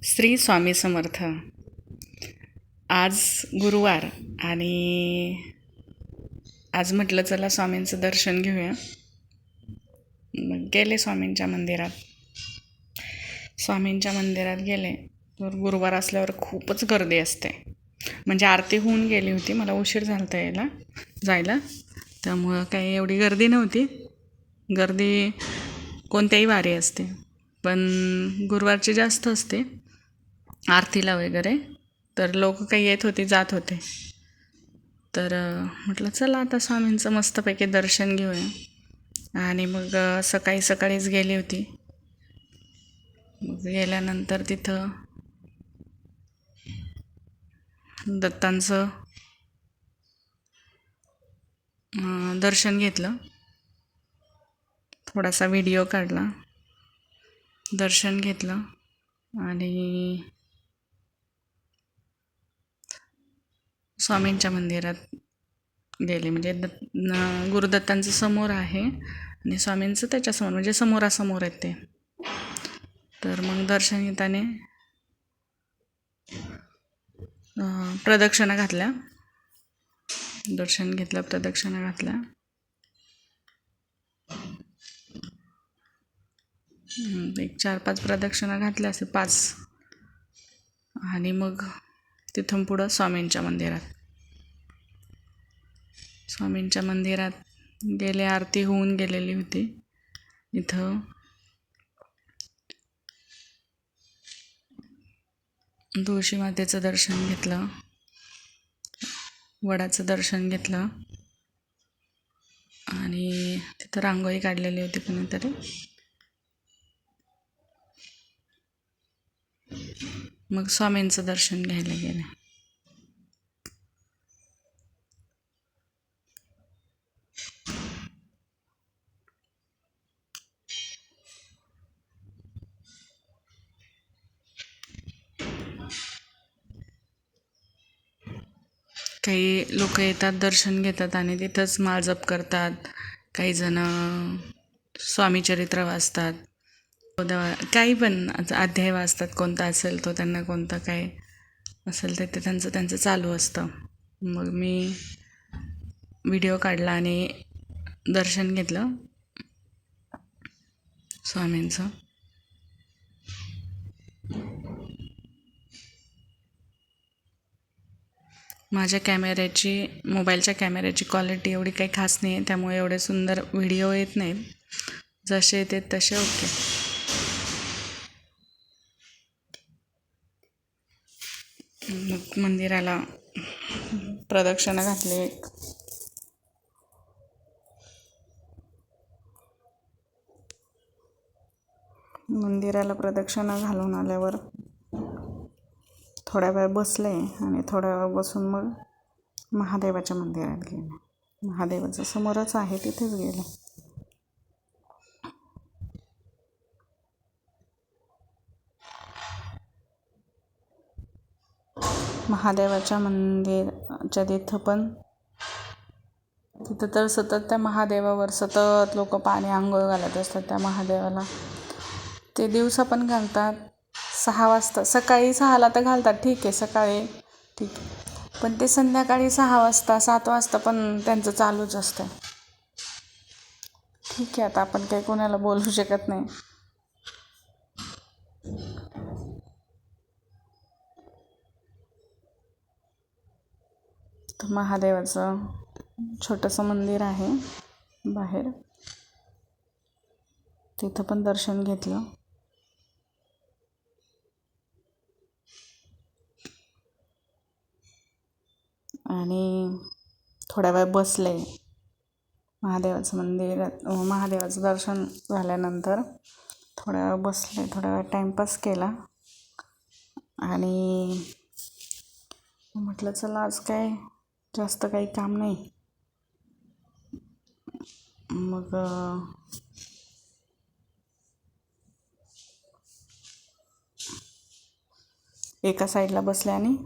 श्री स्वामी समर्थ. आज गुरुवार आणि आज म्हटलं चला स्वामींचं दर्शन घेऊया. मग गेले स्वामींच्या मंदिरात. स्वामींच्या मंदिरात गेले तर गुरुवार असल्यावर खूपच गर्दी असते. म्हणजे आरती होऊन गेली होती, मला उशीर झाला होता जायला, त्यामुळं काही एवढी गर्दी नव्हती. गर्दी कोणत्याही वारी असते, पण गुरुवारची जास्त असते आरतीला वगैरे. तर लोक काही येत होते, जात होते. तर म्हटलं चला आता स्वामींचं मस्तपैकी दर्शन घेऊया. आणि मग सकाळी सकाळीच गेली होती. मग गेल्यानंतर तिथं दत्तांचं दर्शन घेतलं, थोडासा व्हिडिओ काढला, दर्शन घेतलं आणि स्वामींच्या मंदिरात गेले. म्हणजे गुरुदत्तांचं समोर आहे आणि स्वामींचं त्याच्यासमोर, म्हणजे समोरासमोर आहेत ते. तर मग दर्शन घेताना प्रदक्षिणा घातल्या, दर्शन घेतलं, प्रदक्षिणा घातल्या. एक 4-5 प्रदक्षिणा घातल्या, असे 5. आणि मग तिथून पुढं स्वामींच्या मंदिरात गेले. आरती होऊन गेलेली होती. इथं तुळशी मातेचं दर्शन घेतलं, वडाचं दर्शन घेतलं आणि तिथं रांगोळी काढलेली होती कोणीतरी. मग स्वामींचं दर्शन घ्यायला गेले. काही लोक येतात, दर्शन घेतात आणि तिथंच माळजप करतात. काही जण स्वामीचरित्र वाचतात, काही पण अध्याय वाचतात. कोणता असेल तो, त्यांना कोणता काय असेल ते त्यांचं चालू असतं. मग मी व्हिडिओ काढला आणि दर्शन घेतलं स्वामींचं. माझ्या मोबाईलच्या कॅमेऱ्याची क्वालिटी एवढी काही खास नाही आहे, त्यामुळे एवढे सुंदर व्हिडिओ येत नाहीत. जसे येते तसे ओके. मग मंदिराला प्रदक्षिणा घातली. मंदिराला प्रदक्षिणा घालून आल्यावर थोड्या वेळ बसले आणि थोड्या वेळ बसून मग महादेवाच्या मंदिरात गेले. महादेवाचं समोरच आहे, तिथेच गेले. महादेवाच्या मंदिराच्या तिथं तर सतत त्या महादेवावर सतत लोक पाणी आंघोळ घालत असतात. त्या महादेवाला ते दिवसा पण घालतात, 6 वाजता, सकाळी 6ला तर घालतात, ठीक आहे, सकाळी ठीक आहे, पण ते संध्याकाळी 6 वाजता 7 वाजता पण त्यांचं चालूच असतं. ठीक आहे, आता आपण काही कोणाला बोलू शकत नाही. तर महादेवाचं छोटंसं मंदिर आहे बाहेर, तिथं पण दर्शन घेतलं. आणि थोड्या वेळ बसले. महादेवाचं दर्शन झाल्यानंतर थोड्या वेळ बसले, थोड्या वेळ टाईमपास केला. आणि म्हटलं चला आज काय जास्त काही काम नाही. मग एका साईडला बसले आणि